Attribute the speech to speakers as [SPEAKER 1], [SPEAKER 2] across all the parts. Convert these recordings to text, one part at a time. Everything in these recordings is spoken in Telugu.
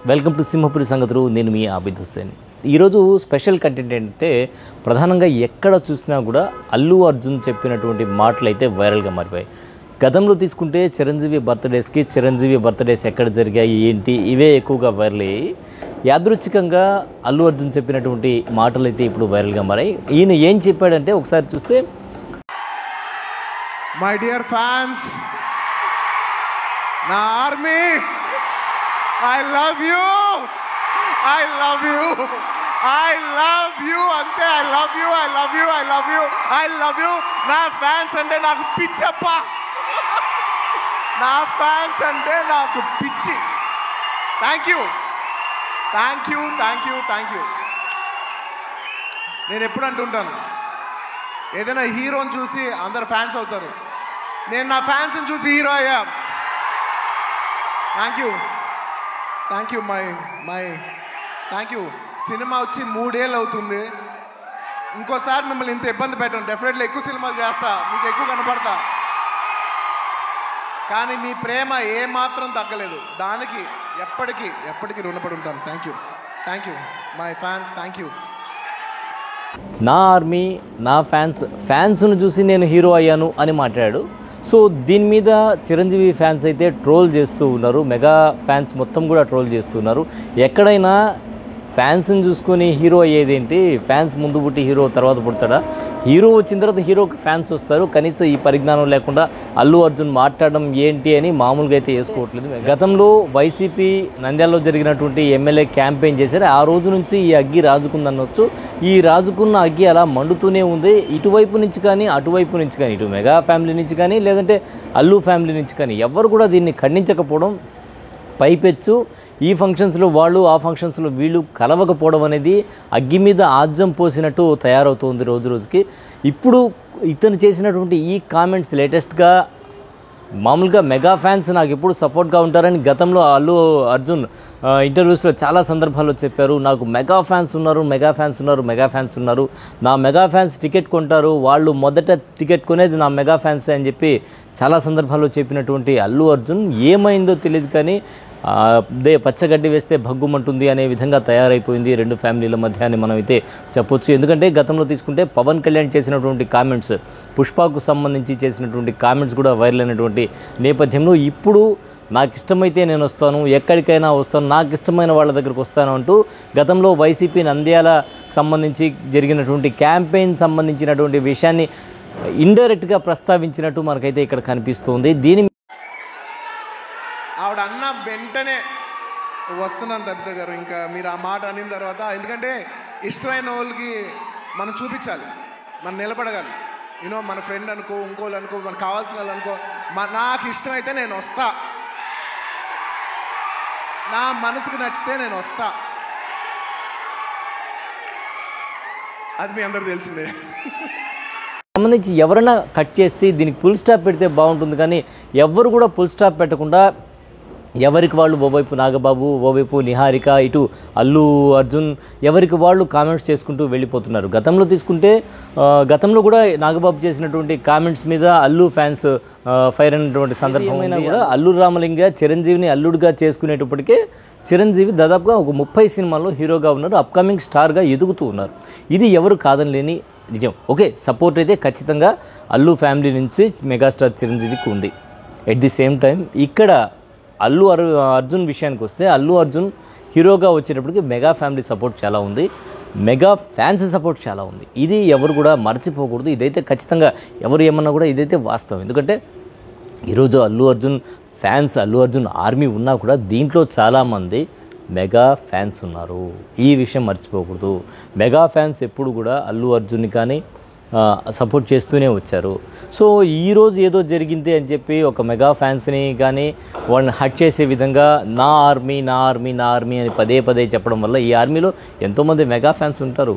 [SPEAKER 1] వెల్కమ్ టు సింహపురి సంగతులు. నేను మీ ఆబిద్ హుస్సేన్. ఈరోజు స్పెషల్ కంటెంట్ ఏంటంటే ప్రధానంగా ఎక్కడ చూసినా కూడా అల్లు అర్జున్ చెప్పినటువంటి మాటలు అయితే వైరల్గా మారిపోయాయి. గతంలో తీసుకుంటే చిరంజీవి బర్త్డేస్ ఎక్కడ జరిగాయి ఏంటి ఇవే ఎక్కువగా వైరల్ అయ్యాయి. యాదృచ్ఛికంగా అల్లు అర్జున్ చెప్పినటువంటి మాటలు అయితే ఇప్పుడు వైరల్గా మారాయి. ఈయన ఏం చెప్పాడంటే ఒకసారి చూస్తే,
[SPEAKER 2] మై డియర్ ఫ్యాన్స్, నా ఆర్మీ, I love you. అంతే. I love you. నా ఫ్యాన్స్ అంటే నాకు పిచ్చప్ప. Thank you. నేను ఎప్పుడు అంటుంటాను, ఏదైనా హీరోని చూసి అందరు ఫ్యాన్స్ అవుతారు. నేను నా ఫ్యాన్స్ని చూసి హీరో అయ్యా. Thank you. సినిమా వచ్చి 3 ఏళ్ళు అవుతుంది. ఇంకోసారి మిమ్మల్ని ఇంత ఇబ్బంది పెట్టను. డెఫినెట్లీ ఎక్కువ సినిమాలు చేస్తా, మీకు ఎక్కువ కనపడతా. కానీ మీ ప్రేమ ఏమాత్రం తగ్గలేదు. దానికి ఎప్పటికీ రుణపడి ఉంటాను. Thank you my fans. Thank you.
[SPEAKER 1] నా ఆర్మీ, నా ఫ్యాన్స్ను చూసి నేను హీరో అయ్యాను అని మాట్లాడాడు. సో దీని మీద చిరంజీవి ఫ్యాన్స్ అయితే ట్రోల్ చేస్తూ ఉన్నారు. మెగా ఫ్యాన్స్ మొత్తం కూడా ట్రోల్ చేస్తున్నారు. ఎక్కడైనా ఫ్యాన్స్ని చూసుకొని హీరో అయ్యేదేంటి? ఫ్యాన్స్ ముందు పుట్టి హీరో తర్వాత పుడతాడా? హీరో వచ్చిన తర్వాత హీరోకి ఫ్యాన్స్ వస్తారు. కనీసం ఈ పరిజ్ఞానం లేకుండా అల్లు అర్జున్ మాట్లాడడం ఏంటి అని మామూలుగా అయితే వేసుకోవట్లేదు. గతంలో వైసీపీ నంద్యాలలో జరిగినటువంటి ఎమ్మెల్యే క్యాంపెయిన్ చేశారు. ఆ రోజు నుంచి ఈ అగ్గి రాజుకుందనొచ్చు. ఈ రాజుకున్న అగ్గి అలా మండుతూనే ఉంది. ఇటువైపు నుంచి కానీ అటువైపు నుంచి కానీ, ఇటు మెగా ఫ్యామిలీ నుంచి కానీ లేదంటే అల్లు ఫ్యామిలీ నుంచి కానీ ఎవ్వరు కూడా దీన్ని ఖండించకపోవడం, పైపెచ్చు ఈ ఫంక్షన్స్లో వాళ్ళు ఆ ఫంక్షన్స్లో వీళ్ళు కలవకపోవడం అనేది అగ్గి మీద ఆజ్యం పోసినట్టు తయారవుతుంది రోజు రోజుకి. ఇప్పుడు ఇతను చేసినటువంటి ఈ కామెంట్స్ లేటెస్ట్గా మామూలుగా మెగా ఫ్యాన్స్ నాకు ఎప్పుడు సపోర్ట్గా ఉంటారని గతంలో అల్లు అర్జున్ ఇంటర్వ్యూస్లో చాలా సందర్భాల్లో చెప్పారు. నాకు మెగా ఫ్యాన్స్ ఉన్నారు. నా మెగా ఫ్యాన్స్ టికెట్ కొంటారు, వాళ్ళు మొదట టికెట్ కొనేది నా మెగా ఫ్యాన్స్ అని చెప్పి చాలా సందర్భాల్లో చెప్పినటువంటి అల్లు అర్జున్ ఏమైందో తెలియదు కానీ పచ్చగడ్డి వేస్తే భగ్గుమంటుంది అనే విధంగా తయారైపోయింది రెండు ఫ్యామిలీల మధ్య అని మనం అయితే చెప్పొచ్చు. ఎందుకంటే గతంలో తీసుకుంటే పవన్ కళ్యాణ్ చేసినటువంటి కామెంట్స్, పుష్పకు సంబంధించి చేసినటువంటి కామెంట్స్ కూడా వైరల్ అయినటువంటి నేపథ్యంలో ఇప్పుడు నాకు ఇష్టమైతే నేను వస్తాను, ఎక్కడికైనా వస్తాను, నాకు ఇష్టమైన వాళ్ళ దగ్గరకు వస్తాను అంటూ గతంలో వైసీపీ నంద్యాల సంబంధించి జరిగినటువంటి క్యాంపెయిన్ సంబంధించినటువంటి విషయాన్ని ఇండైరెక్ట్గా ప్రస్తావించినట్టు మనకైతే ఇక్కడ కనిపిస్తుంది. దీని
[SPEAKER 2] ఆవిడ అన్న వెంటనే వస్తున్నాను తప్పితే గారు, ఇంకా మీరు ఆ మాట అనిన తర్వాత, ఎందుకంటే ఇష్టమైన వాళ్ళకి మనం చూపించాలి, మనం నిలబడగాలి. మన ఫ్రెండ్ అనుకో, ఇంకోళ్ళు అనుకో, మనకు కావాల్సిన వాళ్ళు అనుకో, నాకు ఇష్టమైతే నేను వస్తా, నా మనసుకు నచ్చితే నేను వస్తా. అది మీ అందరూ తెలిసిందే.
[SPEAKER 1] సంబంధించి ఎవరైనా కట్ చేస్తే దీనికి ఫుల్ స్టాప్ పెడితే బాగుంటుంది, కానీ ఎవరు కూడా ఫుల్ స్టాప్ పెట్టకుండా ఎవరికి వాళ్ళు, ఓవైపు నాగబాబు, ఓవైపు నిహారిక, ఇటు అల్లు అర్జున్, ఎవరికి వాళ్ళు కామెంట్స్ చేసుకుంటూ వెళ్ళిపోతున్నారు. గతంలో తీసుకుంటే గతంలో కూడా నాగబాబు చేసినటువంటి కామెంట్స్ మీద అల్లు ఫ్యాన్స్ ఫైర్ అయినటువంటి సందర్భమైనా కూడా అల్లు రామలింగ చిరంజీవిని అల్లుడిగా చేసుకునేటప్పటికే చిరంజీవి దాదాపుగా ఒక 30 సినిమాల్లో హీరోగా ఉన్నారు, అప్కమింగ్ స్టార్గా ఎదుగుతూ ఉన్నారు. ఇది ఎవరు కాదనిలేని నిజం. ఓకే, సపోర్ట్ అయితే ఖచ్చితంగా అల్లు ఫ్యామిలీ నుంచి మెగాస్టార్ చిరంజీవికి ఉంది. ఎట్ ది సేమ్ టైం ఇక్కడ అల్లు అర్జున్ విషయానికి వస్తే, అల్లు అర్జున్ హీరోగా వచ్చేటప్పటికి మెగా ఫ్యామిలీ సపోర్ట్ చాలా ఉంది, మెగా ఫ్యాన్స్ సపోర్ట్ చాలా ఉంది. ఇది ఎవరు కూడా మర్చిపోకూడదు. ఇదైతే ఖచ్చితంగా ఎవరు ఏమన్నా కూడా ఇదైతే వాస్తవం. ఎందుకంటే ఈరోజు అల్లు అర్జున్ ఫ్యాన్స్, అల్లు అర్జున్ ఆర్మీ ఉన్నా కూడా దీంట్లో చాలామంది మెగా ఫ్యాన్స్ ఉన్నారు. ఈ విషయం మర్చిపోకూడదు. మెగా ఫ్యాన్స్ ఎప్పుడు కూడా అల్లు అర్జున్ని కానీ సపోర్ట్ చేస్తూనే వచ్చారు. సో ఈరోజు ఏదో జరిగింది అని చెప్పి ఒక మెగా ఫ్యాన్స్ని కానీ వాళ్ళని హట్ చేసే విధంగా నా ఆర్మీ అని పదే చెప్పడం వల్ల ఈ ఆర్మీలో ఎంతోమంది మెగా ఫ్యాన్స్ ఉంటారు.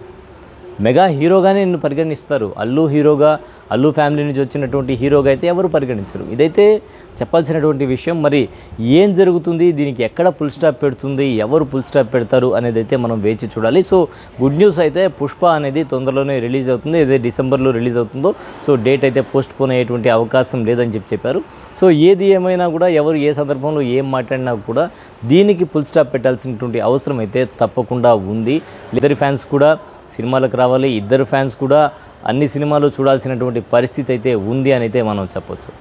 [SPEAKER 1] మెగా హీరోగానే నిన్ను పరిగణిస్తారు. అల్లు హీరోగా, అల్లు ఫ్యామిలీ నుంచి వచ్చినటువంటి హీరోగా అయితే ఎవరు పరిగణించరు. ఇదైతే చెప్పాల్సినటువంటి విషయం. మరి ఏం జరుగుతుంది, దీనికి ఎక్కడ ఫుల్ స్టాప్ పెడుతుంది, ఎవరు ఫుల్ స్టాప్ పెడతారు అనేది అయితే మనం వేచి చూడాలి. సో గుడ్ న్యూస్ అయితే పుష్ప అనేది తొందరలోనే రిలీజ్ అవుతుంది. ఏదైతే డిసెంబర్లో రిలీజ్ అవుతుందో సో డేట్ అయితే పోస్ట్ పోన్ అయ్యేటువంటి అవకాశం లేదని చెప్పారు. సో ఏది ఏమైనా కూడా ఎవరు ఏ సందర్భంలో ఏం మాట్లాడినా కూడా దీనికి ఫుల్ స్టాప్ పెట్టాల్సినటువంటి అవసరం అయితే తప్పకుండా ఉంది. ఇద్దరు ఫ్యాన్స్ కూడా సినిమాలకు రావాలి, ఇద్దరు ఫ్యాన్స్ కూడా అన్ని సినిమాలు చూడాల్సినటువంటి పరిస్థితి అయితే ఉంది అని అయితే మనం చెప్పొచ్చు.